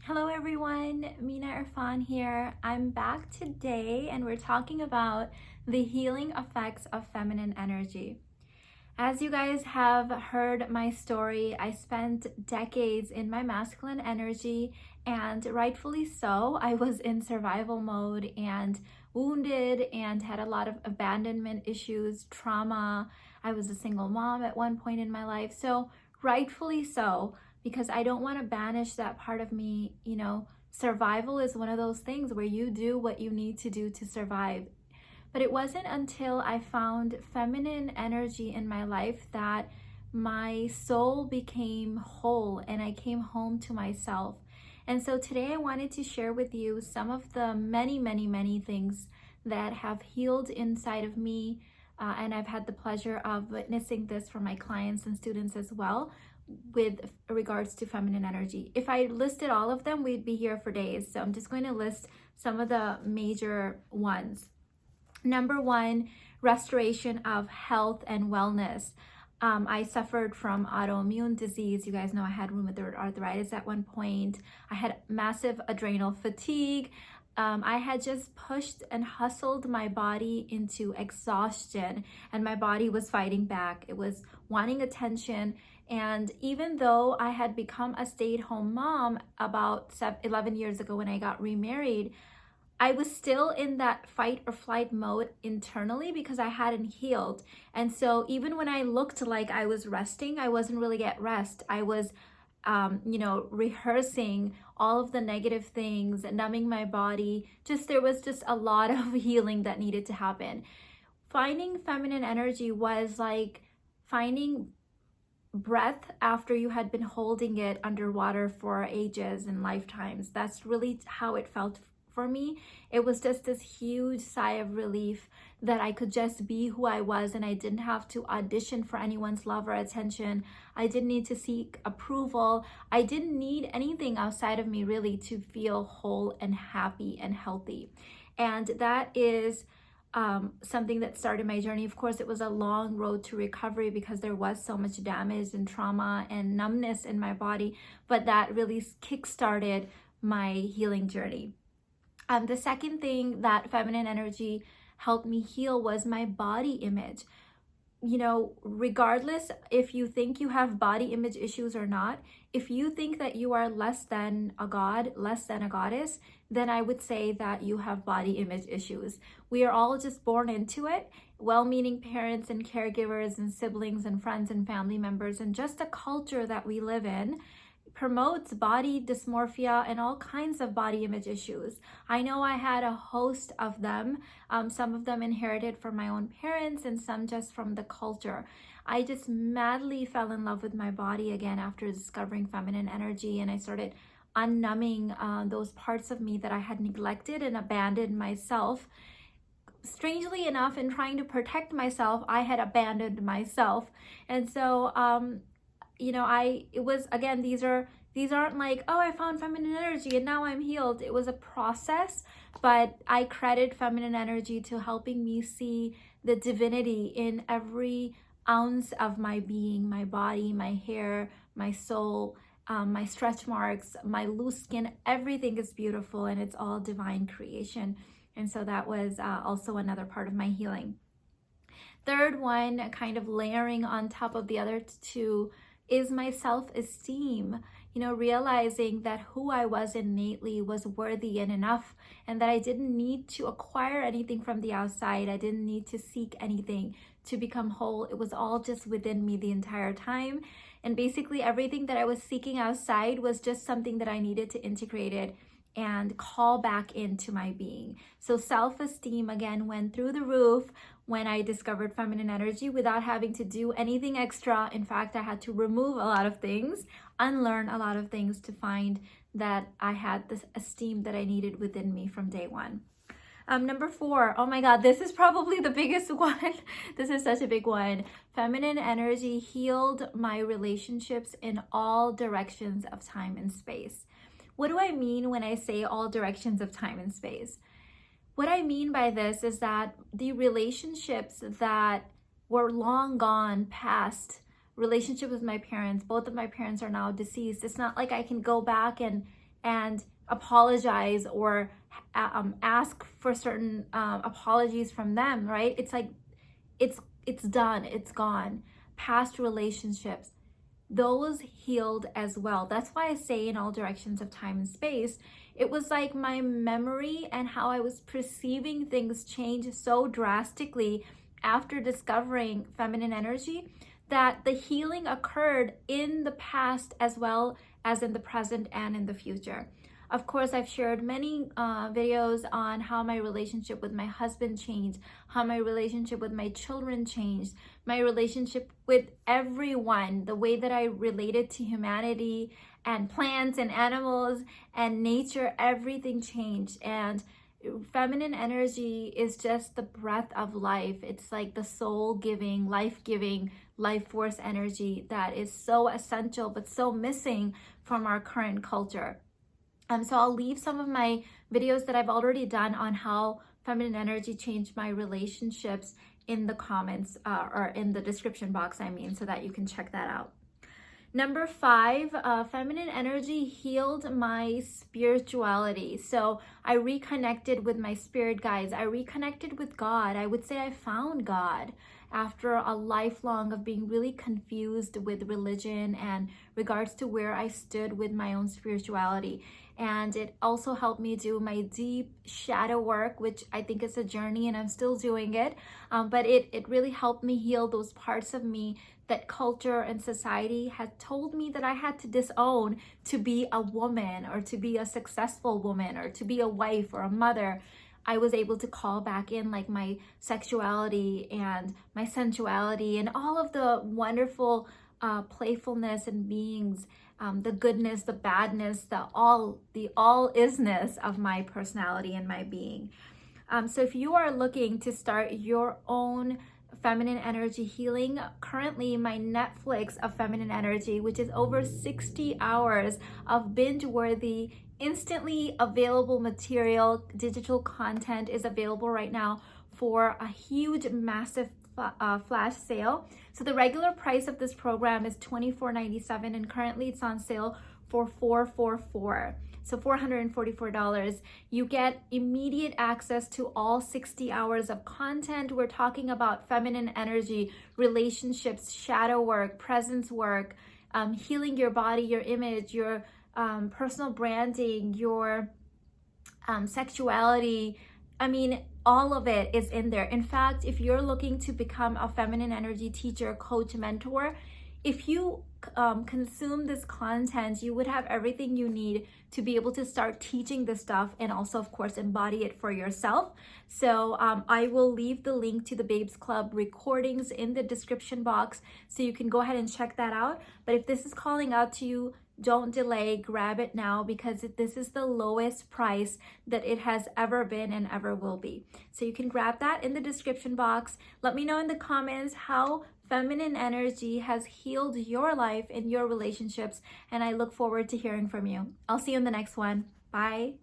Hello everyone, Mina Irfan here. I'm back today and we're talking about the healing effects of feminine energy. As you guys have heard my story, I spent decades in my masculine energy, and rightfully so. I was in survival mode and wounded and had a lot of abandonment issues, trauma. I was a single mom at one point in my life. So rightfully so, because I don't want to banish that part of me. Survival is one of those things where you do what you need to do to survive. But it wasn't until I found feminine energy in my life that my soul became whole and I came home to myself. And so today I wanted to share with you some of the many things that have healed inside of me. And I've had the pleasure of witnessing this for my clients and students as well with regards to feminine energy. If I listed all of them, we'd be here for days. So I'm just going to list some of the major ones. Number one, restoration of health and wellness. I suffered from autoimmune disease. You guys know I had rheumatoid arthritis at one point. I had massive adrenal fatigue. I had just pushed and hustled my body into exhaustion, and my body was fighting back. It was wanting attention. And even though I had become a stay-at-home mom about 11 years ago when I got remarried, I was still in that fight or flight mode internally because I hadn't healed. And so even when I looked like I was resting, I wasn't really at rest. I was, rehearsing all of the negative things, numbing my body. There was just a lot of healing that needed to happen. Finding feminine energy was like finding breath after you had been holding it underwater for ages and lifetimes. That's really how it felt for me. It was just this huge sigh of relief that I could just be who I was, and I didn't have to audition for anyone's love or attention. I didn't need to seek approval. I didn't need anything outside of me really to feel whole and happy and healthy. And that is something that started my journey. Of course, it was a long road to recovery because there was so much damage and trauma and numbness in my body, but that really kick-started my healing journey. The second thing that feminine energy helped me heal was my body image. Regardless if you think you have body image issues or not, if you think that you are less than a god, less than a goddess, then I would say that you have body image issues. We are all just born into it. Well-meaning parents and caregivers and siblings and friends and family members and just a culture that we live in promotes body dysmorphia and all kinds of body image issues. I know I had a host of them, some of them inherited from my own parents and some just from the culture. I just madly fell in love with my body again after discovering feminine energy, and I started unnumbing those parts of me that I had neglected and abandoned myself. Strangely enough, in trying to protect myself, I had abandoned myself. And so these aren't like, oh, I found feminine energy and now I'm healed. It was a process, but I credit feminine energy to helping me see the divinity in every ounce of my being, my body, my hair, my soul, my stretch marks, my loose skin. Everything is beautiful and it's all divine creation. And so that was also another part of my healing. Third one, kind of layering on top of the other two, is my self-esteem. Realizing that who I was innately was worthy and enough, and that I didn't need to acquire anything from the outside. I didn't need to seek anything to become whole. It was all just within me the entire time. And basically everything that I was seeking outside was just something that I needed to integrate it and call back into my being. So self-esteem again went through the roof when I discovered feminine energy without having to do anything extra. In fact, I had to remove a lot of things, unlearn a lot of things to find that I had this esteem that I needed within me from day one. Number 4, oh my God, this is probably the biggest one. This is such a big one. Feminine energy healed my relationships in all directions of time and space. What do I mean when I say all directions of time and space? What I mean by this is that the relationships that were long gone past, relationship with my parents, both of my parents are now deceased. It's not like I can go back and and apologize or ask for certain apologies from them, right? It's like it's done, it's gone. Past relationships, those healed as well. That's why I say in all directions of time and space, it was like my memory and how I was perceiving things changed so drastically after discovering feminine energy that the healing occurred in the past as well as in the present and in the future. Of course, I've shared many videos on how my relationship with my husband changed, how my relationship with my children changed, my relationship with everyone, the way that I related to humanity and plants and animals and nature, everything changed. And feminine energy is just the breath of life. It's like the soul giving, life force energy that is so essential but so missing from our current culture. So I'll leave some of my videos that I've already done on how feminine energy changed my relationships in the comments or in the description box, I mean, so that you can check that out. Number 5, feminine energy healed my spirituality. So I reconnected with my spirit guides. I reconnected with God. I would say I found God after a lifelong of being really confused with religion and regards to where I stood with my own spirituality. And it also helped me do my deep shadow work, which I think is a journey and I'm still doing it. But it really helped me heal those parts of me that culture and society had told me that I had to disown to be a woman or to be a successful woman or to be a wife or a mother. I was able to call back in like my sexuality and my sensuality and all of the wonderful playfulness and beings, the goodness, the badness, the all-isness of my personality and my being. So if you are looking to start your own feminine energy healing, currently my Netflix of feminine energy, which is over 60 hours of binge-worthy, instantly available material, digital content, is available right now for a huge, massive flash sale. So the regular price of this program is $24.97 and currently it's on sale for $444. So $444. You get immediate access to all 60 hours of content. We're talking about feminine energy, relationships, shadow work, presence work, healing your body, your image, your personal branding, your sexuality. I mean, all of it is in there. In fact, if you're looking to become a feminine energy teacher, coach, mentor, if you consume this content, you would have everything you need to be able to start teaching this stuff and also, of course, embody it for yourself. So I will leave the link to the Babes Club recordings in the description box so you can go ahead and check that out. But if this is calling out to you, don't delay, grab it now, because this is the lowest price that it has ever been and ever will be. So you can grab that in the description box. Let me know in the comments how feminine energy has healed your life and your relationships, and I look forward to hearing from you. I'll see you in the next one. Bye.